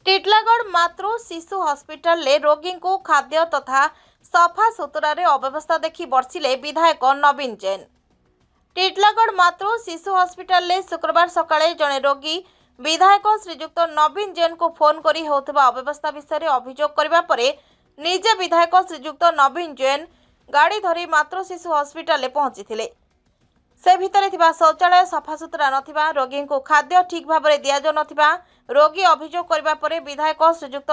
टिटलागढ़ मातृ शिशु हॉस्पिटल ले रोगी को खाद्य तथा सफा सुतुरा अव्यवस्था देखि बर्षिले विधायक नवीन जैन। टिटलागढ़ मातृ शिशु हॉस्पिटल ले शुक्रवार सकाळे जणे रोगी विधायक श्रीजुक्त नवीन जैन को फोन करी होतबा अव्यवस्था विषय अभियोग करबा परे निजे विधायक श्रीजुक्त नवीन जैन गाड़ी धरी मातृ शिशु हॉस्पिटल पहुंची से भितर थिबा शौचालय सफासुतरा नथिबा रोगी को खाद्य ठीक भाव में दिया नथिबा रोगी अभियोग करबा परे विधायक श्रीजुक्त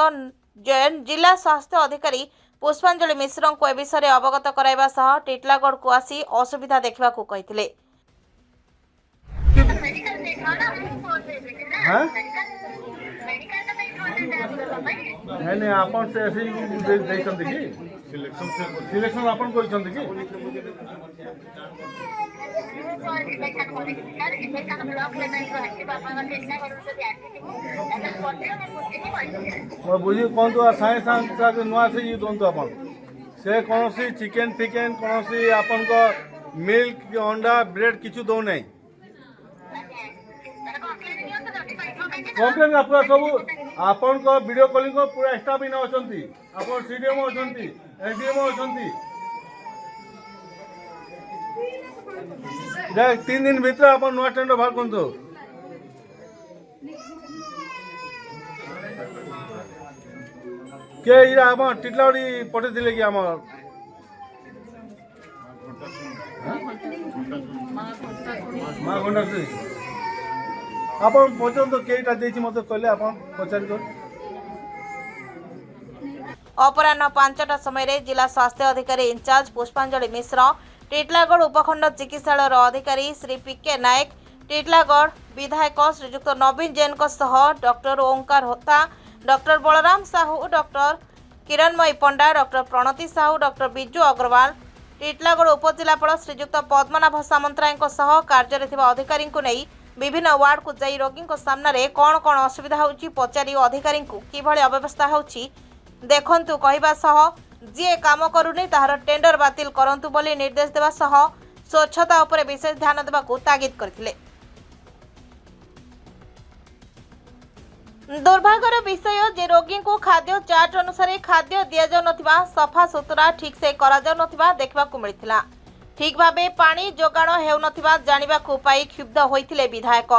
जैन जिला स्वास्थ्य अधिकारी पुष्पांजलि मिश्र को ए विषय अवगत कराइबा सह टिटलागढ़ को आसी असुविधा देखा कहिथिले। नहीं आपन से ऐसे देइछंती कि सिलेक्शन आपन करिछंती कि मैं बुझी कौन तो साए साए नुआ से ये दोन तो अपन से कौन सी चिकन फिकेन कौन सी अपन को मिल्क अंडा ब्रेड किछु दो नहीं कम्प्लेन आपका सब आपन को वीडियो कॉलिंग को पूरा स्टाफ इन अछंती आपन सीडीएम अछंती एडीएम अछंती 3 दिन भीतर आपन नुआ टेंडर बाहर करतो के इरा हम टिटलाड़ी पठे दिले कि हमर मां घंटा से आपन पहुंचन तो केटा देछि मते कहले आपन पचार कर अपराह्न 5टा समय जिला स्वास्थ्य अधिकारी इंचार्ज पुष्पांजलि मिश्र टिटलागढ़ उपखंड चिकित्सालय अधिकारी श्री पीके नायक टिटलागढ़ विधायक श्रीजुक्त नवीन जैन डॉक्टर ओंकार होता डॉक्टर बलराम साहू डॉक्टर किरणमयी पंडा डॉक्टर प्रणति साहू डॉक्टर बिजू अग्रवाल टिटलागढ़ उपजिलापाल श्रीजुक्त पद्मनाभ सामंतराय कार्य अधिकारी को नहीं विभिन्न वार्ड को जाई रोगी सामने कौन कौन असुविधा होची पचारि अधिकारी किभली अव्यवस्था होची देखंतु कहबा सह जी काम करूनी ताहार टेंडर बातिल करंतु बोली निर्देश देवा सह स्वच्छता उपरे विशेष ध्यान देवा को तागिद करथिले। दुर्भाग्यर विषय जे रोगी को खाद्य चार्ट अनुसार खाद्य दिया जाउ नथिबा सफा सुतुरा ठीक से करा जाउ नथिबा देखबा को मिलिथिला ठीक भाबे पानी जोगाण हेउ नथिबा जानिबा को पाई क्षुब्ध होइथिले विधायक।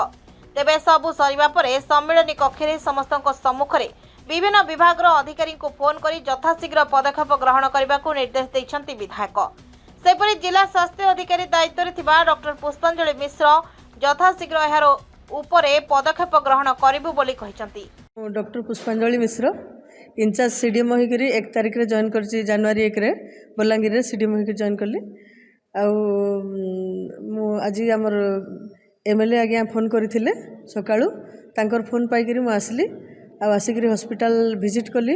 तेबे सबु सरिबा परे सम्मेलनी कक्षरे समस्तक सम्मुखरे विभिन्न विभाग अधिकारी को फोन करी यथाशीघ्र पदक्षेप ग्रहण करने को निर्देश देइछंती विधायक। सेपरि जिला स्वास्थ्य अधिकारी दायित्व थिबा डॉक्टर पुष्पांजलि मिश्र यथाशीघ्र यार उपरे पदक्षेप ग्रहण करिबु बोली कहिसंती। डॉक्टर पुष्पांजलि मिश्र इंचार्ज सीडीएम होकर 1 तारिख रे जॉइन कर जनवरी 1 रे बलांगीर रे सीडीएम होकर जॉइन करली आज आमर एमएलए आज्ञा फोन करथिले सकाळू तांकर फोन पाइकरी मु आसली आसिक हॉस्पिटल विजिट कली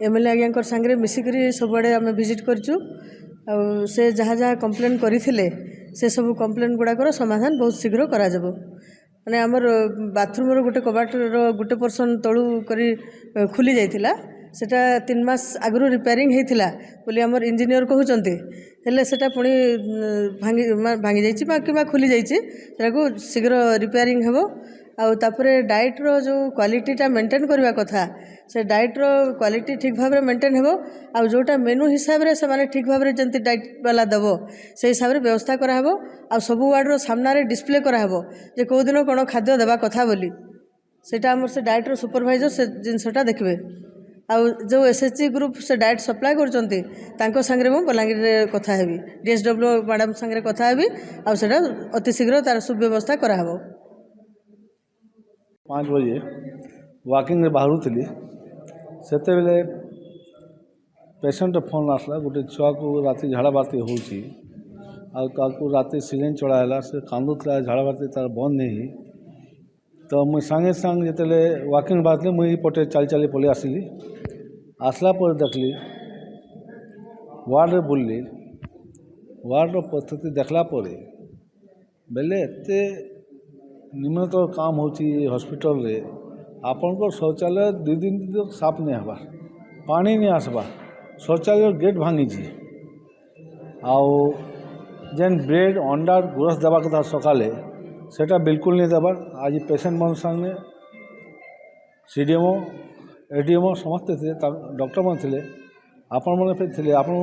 एमएलए आज्ञा सांगे मिसिक सबुआड़े आम विजिट करचु से जहाँ जहाँ कंप्लेन करथिले से सब कंप्लेन गुड़ाकर समाधान बहुत शीघ्र करा जबो माने आमर बाथरूम गोटे कबाटर गोटे पर्सन तलू करी खुली जाइथिला सेटा 3 मास आगु रिपेयरिंग होता बोली आमर इंजीनियर कहते हेले सेटा पुणी भांगी जाइए कि खुली जाइए शीघ्र रिपेयरिंग हेबो आउे डाइट रो जो क्वालिटीटा मेंटेन करवा कथा से डाइट रो क्वालिटी ठीक भाव में मेंटेन हेबो आ जोटा मेनू हिसाब रे से माने ठीक भाव में जंती डाइट वाला दबो से हिसाब रे व्यवस्था करा हेबो आ सब वार्ड रो सामने डिस्प्ले करा हेबो जे को दिन कोन खाद्य देबा कथा बोली सेटा हमर से डाइट रो सुपरवाइजर से जिनसटा देखबे आ जो एसएचजी ग्रुप से डाइट सप्लाई करचंती तांको संगे मु बलांगीर रे कथा हेबी डीएसडब्ल्यू मैडम संगे कथा हेबी आ सेटा अति शीघ्र तार सुव्यवस्था करा हेबो। 5 बजे वाकिंग में बाहर थी सेते बेले पेशेंट फोन आसला गोटे छुआ को राति झाड़ा बाती होची राति सिलेंड चढ़ाला से कांदुला झाड़ा बाती तार बंद नहीं तो मुझे सांगे सांग जिते वाकिंग बात मुझे पटे चली चली पलि आसली आसला पर देखली वार्ड रे बुल्ली वार्ड परिस्थिति देखला बेले एते निम्नतर काम होची हॉस्पिटल रे आपन को शौचालय 2 दिन तक साफ नहीं हवा पानी नहीं आसबा शौचालय गेट भांगी आउ जेन ब्रेड अंडा गुरस देवा कथा सकाले सेटा बिल्कुल नहीं देवार आज पेशेंट मन संगे सीडीएमओ एडीएमओ समस्ते थे डॉक्टर मैंने थे आपण मैंने थे आपण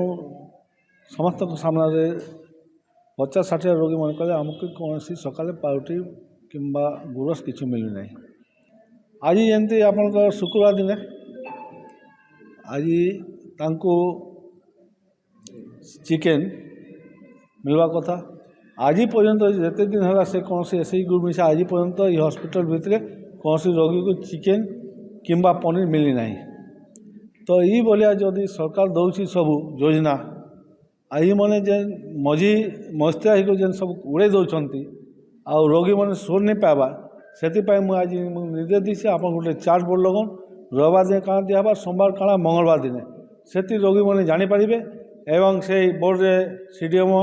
समस्त सामने 50-60 रोगी मन कले आमको कौन सी सका पाउटी कि गुरस किसी मिलना आज जमी आप शुक्रवार दिन आज तांको चिकेन मिलवा कथा आज पर्यंत जिते दिन है से कौन से एस ग्रुप मिसा आज पर्यंत ये हॉस्पिटल भितर कौन सी रोगी को चिकेन किंबा पनीर मिली ना तो ये भाया जदि सरकार दौर सब योजना आज मैंने जेन मझी मस्तिया हो जेन सब उड़े दौरान आ रोगी मैंने शोर नहीं पावा से आज निर्देश दी आप गोटे चार्ट बोर्ड लगन रविवार दिन काଣା दिहबा सोमवार काଣା मंगलवार दिन से रोगी मैंने जानीपर एवं से बोर्ड रे सीडीएमओ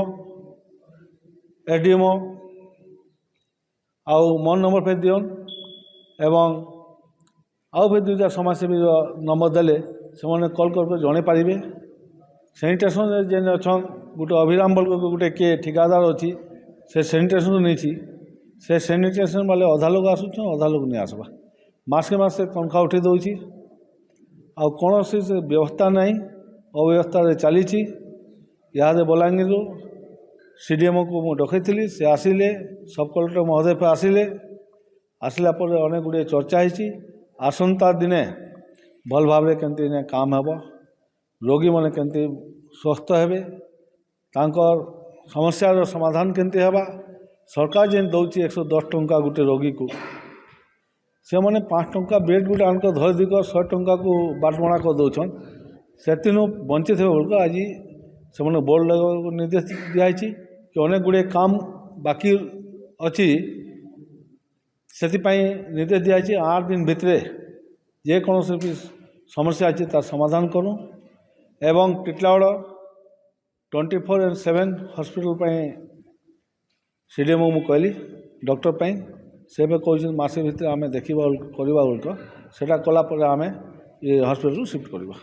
एडीएमओ आउ मन नंबर फिर दियन एवं आउ फिर दुईटा समाजसेवी नंबर देले से कल कर जन पारे सैनिटेशन जेन अच्छा गोटे अभिराम बल गोटे किए ठिकादार अच्छी से सैनिटेशन नहीं से सैनिटेशन वाले अधा लोग आसुन अधा लोग नहीं आसवा मासके मासे तनखा उठी दौची आ कौन से व्यवस्था नहीं अव्यवस्था चली इे बलांगीर सीडीएमओ को मुझे डकई से आसिले सब कलेक्टर महोदय पे आसिले आसला पर अनेक गुड़े चर्चा होती आसंता दिने भल भाव केमती काम हे रोगी मैंने केमती स्वस्थ हेबे तांकर समस्यार समाधान केमती हेबा सरकार जेन दौची 110 टंका गोटे रोगी को से मैंने 5 टंका बेड गोटे आनक धर दिक 100 टंका को बाटमणा कर दौन से वंचित हे बोल आज से मैंने बोर्ड लगा निर्देश दिखाई कि अनेक गुड़े काम बाकी अच्छी से निर्देश दिखाई 8 दिन भितर जेकोसी भी समस्या अच्छी तार समाधान करूँ एवं टिटलागड़ 24/7 हॉस्पिटल सीडीएमओ मु कहली डॉक्टर पाई से कहते मसे भितर आम देखा करवा से कलापर आम ये हॉस्पिटल शिफ्ट करवा।